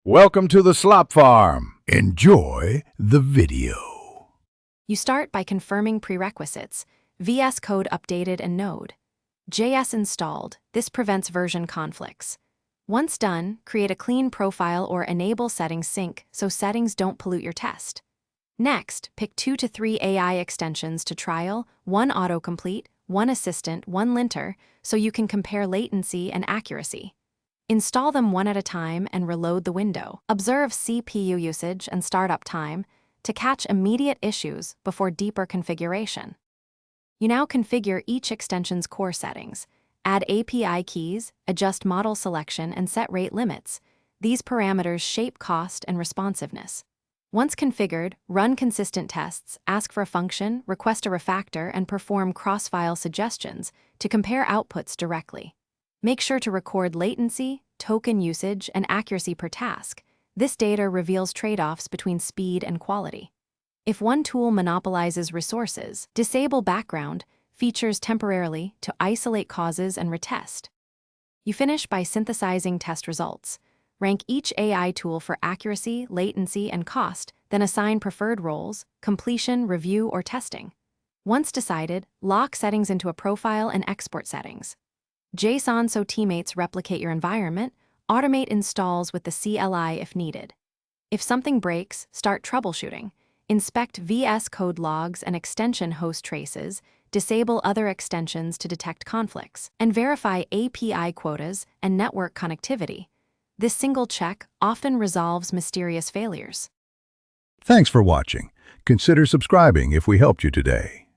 Welcome to the Slop Farm. Enjoy the video. You start by confirming prerequisites, VS Code updated and Node. JS installed. This prevents version conflicts. Once done, create a clean profile or enable settings sync so settings don't pollute your test. Next, pick 2 to 3 AI extensions to trial, 1 autocomplete, 1 assistant, 1 linter, so you can compare latency and accuracy. Install them one at a time and reload the window. Observe CPU usage and startup time to catch immediate issues before deeper configuration. You now configure each extension's core settings. Add API keys, adjust model selection, and set rate limits. These parameters shape cost and responsiveness. Once configured, run consistent tests, ask for a function, request a refactor, and perform cross-file suggestions to compare outputs directly. Make sure to record latency, token usage, and accuracy per task. This data reveals trade-offs between speed and quality. If one tool monopolizes resources, disable background features temporarily to isolate causes and retest. You finish by synthesizing test results. Rank each AI tool for accuracy, latency, and cost, then assign preferred roles, completion, review, or testing. Once decided, lock settings into a profile and export settings. JSON so teammates replicate your environment, automate installs with the CLI if needed. If something breaks, start troubleshooting. Inspect VS Code logs and extension host traces, disable other extensions to detect conflicts, and verify API quotas and network connectivity. This single check often resolves mysterious failures. Thanks for watching. Consider subscribing if we helped you today.